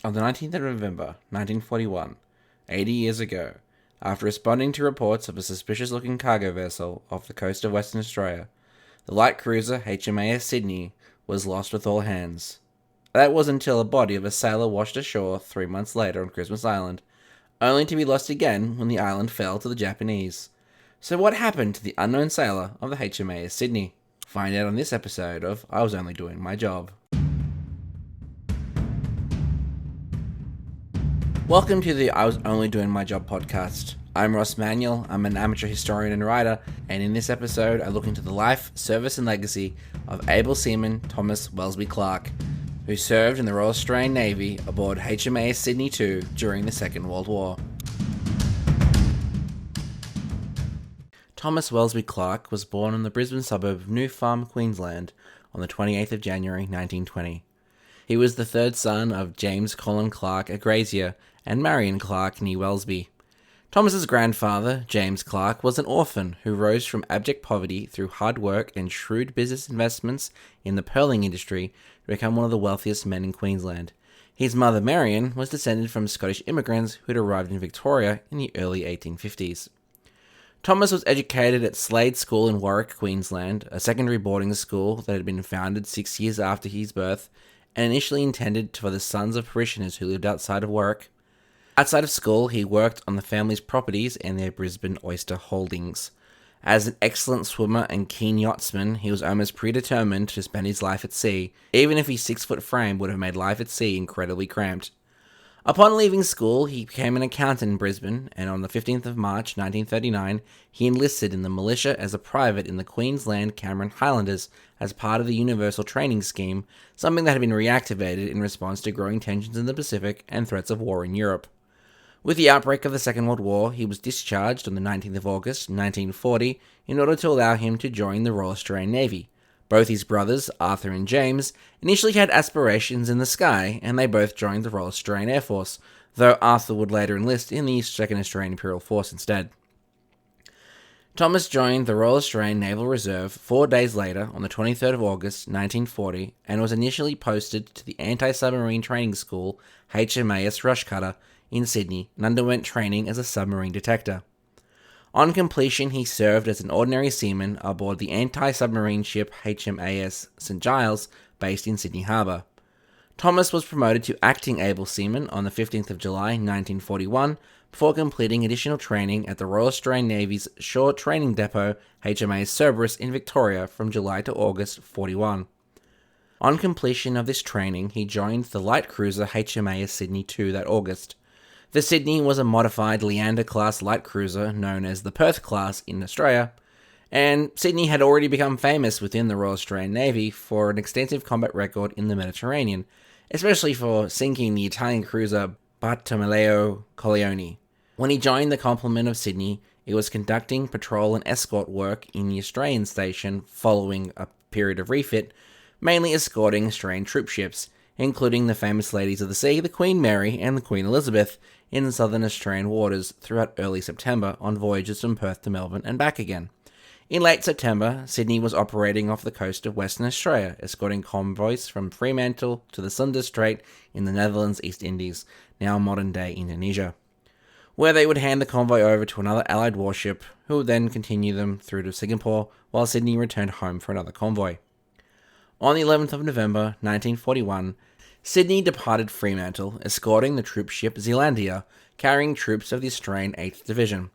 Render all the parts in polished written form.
On the 19th of November, 1941, 80 years ago, after responding to reports of a suspicious-looking cargo vessel off the coast of Western Australia, the light cruiser HMAS Sydney was lost with all hands. That was until a body of a sailor washed ashore 3 months later on Christmas Island, only to be lost again when the island fell to the Japanese. So what happened to the unknown sailor of the HMAS Sydney? Find out on this episode of I Was Only Doing My Job. Welcome to the I Was Only Doing My Job podcast. I'm Ross Manuel, I'm an amateur historian and writer, and in this episode I look into the life, service and legacy of able Seaman Thomas Welsby Clark, who served in the Royal Australian Navy aboard HMAS Sydney II during the Second World War. Thomas Welsby Clark was born in the Brisbane suburb of New Farm, Queensland on the 28th of January 1920. He was the third son of James Colin Clark, a grazier, and Marion Clark, née Welsby. Thomas's grandfather, James Clark, was an orphan who rose from abject poverty through hard work and shrewd business investments in the pearling industry to become one of the wealthiest men in Queensland. His mother, Marion, was descended from Scottish immigrants who had arrived in Victoria in the early 1850s. Thomas was educated at Slade School in Warwick, Queensland, a secondary boarding school that had been founded 6 years after his birth and initially intended for the sons of parishioners who lived outside of Warwick. Outside of school, he worked on the family's properties and their Brisbane oyster holdings. As an excellent swimmer and keen yachtsman, he was almost predetermined to spend his life at sea, even if his 6-foot frame would have made life at sea incredibly cramped. Upon leaving school, he became an accountant in Brisbane, and on the 15th of March 1939, he enlisted in the militia as a private in the Queensland Cameron Highlanders as part of the Universal Training Scheme, something that had been reactivated in response to growing tensions in the Pacific and threats of war in Europe. With the outbreak of the Second World War, he was discharged on the 19th of August 1940 in order to allow him to join the Royal Australian Navy. Both his brothers, Arthur and James, initially had aspirations in the sky, and they both joined the Royal Australian Air Force, though Arthur would later enlist in the 2nd Australian Imperial Force instead. Thomas joined the Royal Australian Naval Reserve 4 days later on the 23rd of August 1940 and was initially posted to the anti-submarine training school HMAS Rushcutter in Sydney and underwent training as a submarine detector. On completion, he served as an ordinary seaman aboard the anti-submarine ship HMAS St Giles, based in Sydney Harbour. Thomas was promoted to acting able seaman on the 15th of July 1941 before completing additional training at the Royal Australian Navy's Shore Training Depot HMAS Cerberus in Victoria from July to August 41. On completion of this training, he joined the light cruiser HMAS Sydney II that August. The Sydney was a modified Leander-class light cruiser known as the Perth-class in Australia, and Sydney had already become famous within the Royal Australian Navy for an extensive combat record in the Mediterranean, especially for sinking the Italian cruiser Bartolomeo Colleoni. When he joined the complement of Sydney, it was conducting patrol and escort work in the Australian station following a period of refit, mainly escorting Australian troop ships, including the famous ladies of the sea, the Queen Mary and the Queen Elizabeth, in southern Australian waters throughout early September on voyages from Perth to Melbourne and back again. In late September, Sydney was operating off the coast of Western Australia, escorting convoys from Fremantle to the Sunda Strait in the Netherlands East Indies, now modern-day Indonesia, where they would hand the convoy over to another Allied warship, who would then continue them through to Singapore, while Sydney returned home for another convoy. On the 11th of November 1941, Sydney departed Fremantle, escorting the troop ship Zealandia, carrying troops of the Australian 8th Division.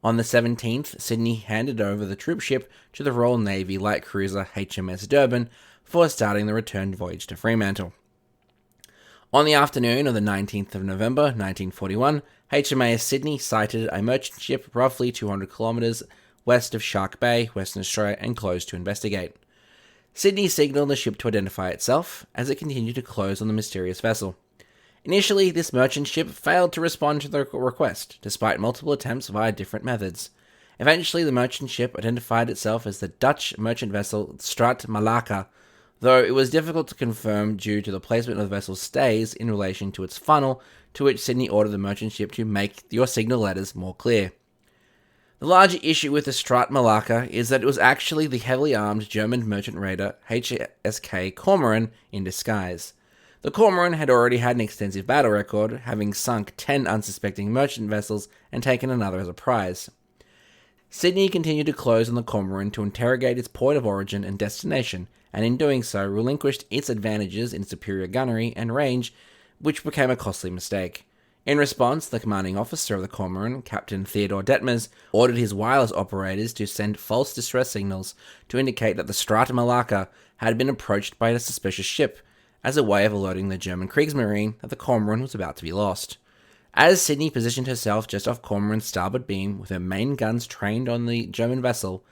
On the 17th, Sydney handed over the troop ship to the Royal Navy light cruiser HMS Durban before starting the return voyage to Fremantle. On the afternoon of the 19th of November 1941, HMAS Sydney sighted a merchant ship roughly 200 kilometres west of Shark Bay, Western Australia, and closed to investigate. Sydney signalled the ship to identify itself as it continued to close on the mysterious vessel. Initially, this merchant ship failed to respond to the request, despite multiple attempts via different methods. Eventually, the merchant ship identified itself as the Dutch merchant vessel Straat Malacca, though it was difficult to confirm due to the placement of the vessel's stays in relation to its funnel, to which Sydney ordered the merchant ship to make your signal letters more clear. The larger issue with the Straat Malacca is that it was actually the heavily armed German merchant raider HSK Kormoran in disguise. The Kormoran had already had an extensive battle record, having sunk 10 unsuspecting merchant vessels and taken another as a prize. Sydney continued to close on the Kormoran to interrogate its point of origin and destination, and in doing so relinquished its advantages in superior gunnery and range, which became a costly mistake. In response, the commanding officer of the Kormoran, Captain Theodore Detmers, ordered his wireless operators to send false distress signals to indicate that the Strata Malacca had been approached by a suspicious ship, as a way of alerting the German Kriegsmarine that the Kormoran was about to be lost. As Sydney positioned herself just off Kormoran's starboard beam with her main guns trained on the German vessel,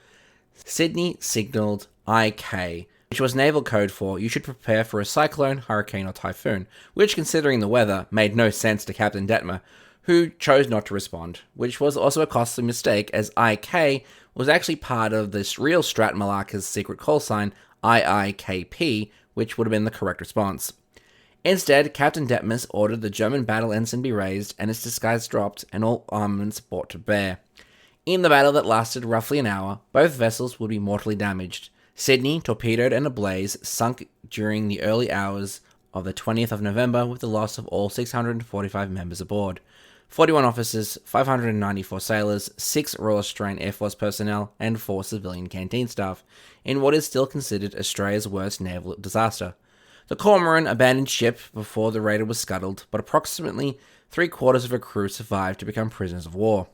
Sydney signalled IK, which was naval code for "you should prepare for a cyclone, hurricane or typhoon," which, considering the weather, made no sense to Captain Detmer, who chose not to respond, which was also a costly mistake as IK was actually part of this real Strat Malacca's secret call sign IIKP, which would have been the correct response. Instead, Captain Detmers ordered the German battle ensign be raised and its disguise dropped and all armaments brought to bear. In the battle that lasted roughly an hour, both vessels would be mortally damaged. Sydney, torpedoed and ablaze, sunk during the early hours of the 20th of November with the loss of all 645 members aboard. 41 officers, 594 sailors, 6 Royal Australian Air Force personnel, and 4 civilian canteen staff, in what is still considered Australia's worst naval disaster. The Kormoran abandoned ship before the raider was scuttled, but approximately 3/4 of her crew survived to become prisoners of war.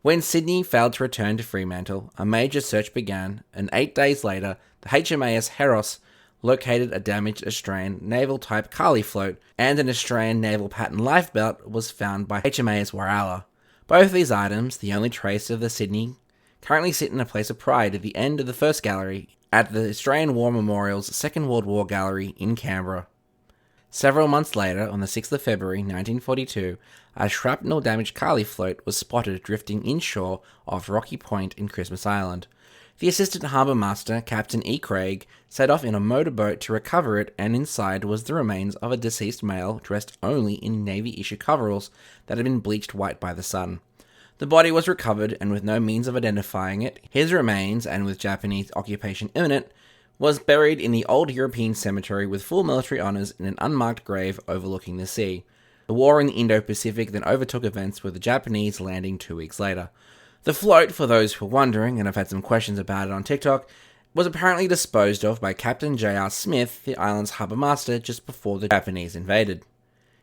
When Sydney failed to return to Fremantle, a major search began, and 8 days later, the HMAS Heros located a damaged Australian naval-type Carley Float, and an Australian naval pattern lifebelt was found by HMAS Waralla. Both these items, the only trace of the Sydney, currently sit in a place of pride at the end of the first gallery at the Australian War Memorial's Second World War Gallery in Canberra. Several months later, on the 6th of February 1942, a shrapnel-damaged Carley Float was spotted drifting inshore off Rocky Point in Christmas Island. The assistant harbour master, Captain E. Craig, set off in a motorboat to recover it, and inside was the remains of a deceased male dressed only in Navy-issue coveralls that had been bleached white by the sun. The body was recovered, and with no means of identifying it, his remains, and with Japanese occupation imminent, was buried in the old European cemetery with full military honours in an unmarked grave overlooking the sea. The war in the Indo-Pacific then overtook events, with the Japanese landing 2 weeks later. The float, for those who are wondering, and I've had some questions about it on TikTok, was apparently disposed of by Captain J.R. Smith, the island's harbour master, just before the Japanese invaded. In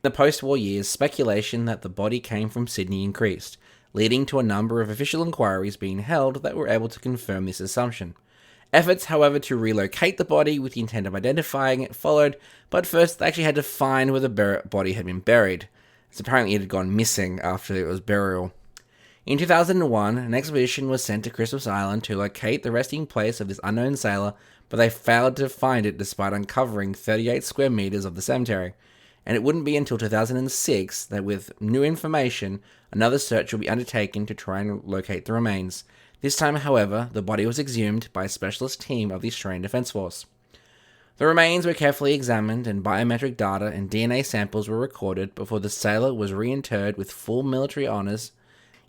the post-war years, speculation that the body came from Sydney increased, leading to a number of official inquiries being held that were able to confirm this assumption. Efforts, however, to relocate the body with the intent of identifying it followed, but first they actually had to find where the body had been buried, as apparently it had gone missing after it was burial. In 2001, an expedition was sent to Christmas Island to locate the resting place of this unknown sailor, but they failed to find it despite uncovering 38 square meters of the cemetery. And it wouldn't be until 2006 that, with new information, another search would be undertaken to try and locate the remains. This time, however, the body was exhumed by a specialist team of the Australian Defence Force. The remains were carefully examined, and biometric data and DNA samples were recorded before the sailor was reinterred with full military honours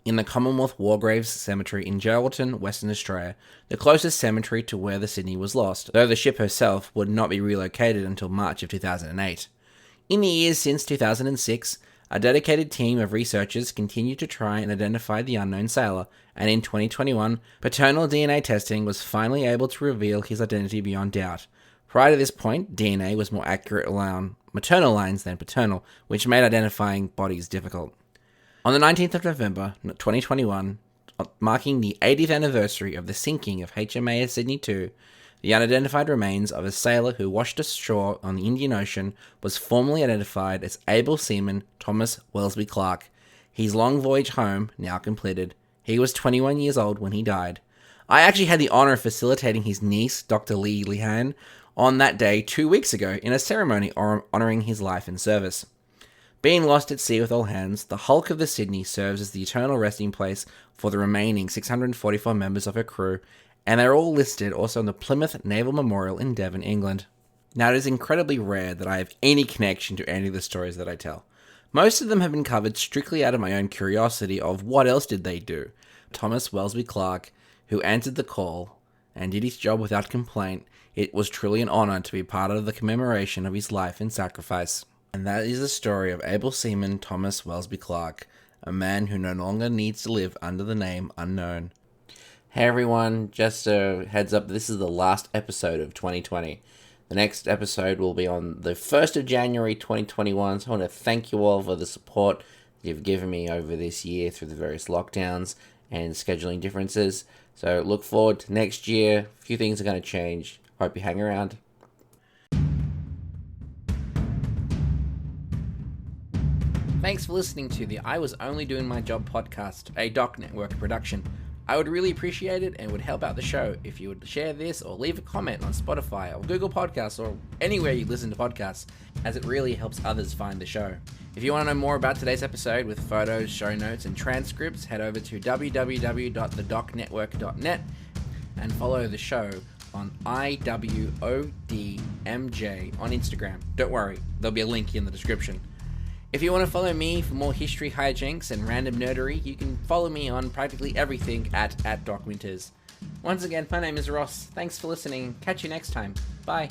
in the Commonwealth War Graves Cemetery in Geraldton, Western Australia, the closest cemetery to where the Sydney was lost, though the ship herself would not be relocated until March of 2008. In the years since 2006, a dedicated team of researchers continued to try and identify the unknown sailor, and in 2021, paternal DNA testing was finally able to reveal his identity beyond doubt. Prior to this point, DNA was more accurate along maternal lines than paternal, which made identifying bodies difficult. On the 19th of November 2021, marking the 80th anniversary of the sinking of HMAS Sydney II, the unidentified remains of a sailor who washed ashore on the Indian Ocean was formally identified as able Seamen Thomas Welsby Clark. His long voyage home now completed. He was 21 years old when he died. I actually had the honour of facilitating his niece, Dr. Lee Lihan, on that day 2 weeks ago in a ceremony honouring his life and service. Being lost at sea with all hands, the hulk of the Sydney serves as the eternal resting place for the remaining 644 members of her crew, and they're all listed also on the Plymouth Naval Memorial in Devon, England. Now, it is incredibly rare that I have any connection to any of the stories that I tell. Most of them have been covered strictly out of my own curiosity of what else did they do. Thomas Welsby Clark, who answered the call and did his job without complaint, It was truly an honor to be part of the commemoration of his life and sacrifice. And that is the story of able seaman Thomas Welsby Clark, a man who no longer needs to live under the name unknown. Hey everyone, just a heads up, this is the last episode of 2020. The next episode will be on the 1st of January 2021, so I want to thank you all for the support you've given me over this year through the various lockdowns and scheduling differences. So look forward to next year. A few things are going to change. Hope you hang around. Thanks for listening to the I Was Only Doing My Job podcast, a Doc Network production. I would really appreciate it and would help out the show if you would share this or leave a comment on Spotify or Google Podcasts or anywhere you listen to podcasts, as it really helps others find the show. If you want to know more about today's episode with photos, show notes, and transcripts, head over to www.thedocnetwork.net and follow the show on IWODMJ on Instagram. Don't worry, there'll be a link in the description. If you want to follow me for more history hijinks and random nerdery, you can follow me on practically everything at DocWinters. Once again, my name is Ross. Thanks for listening. Catch you next time. Bye.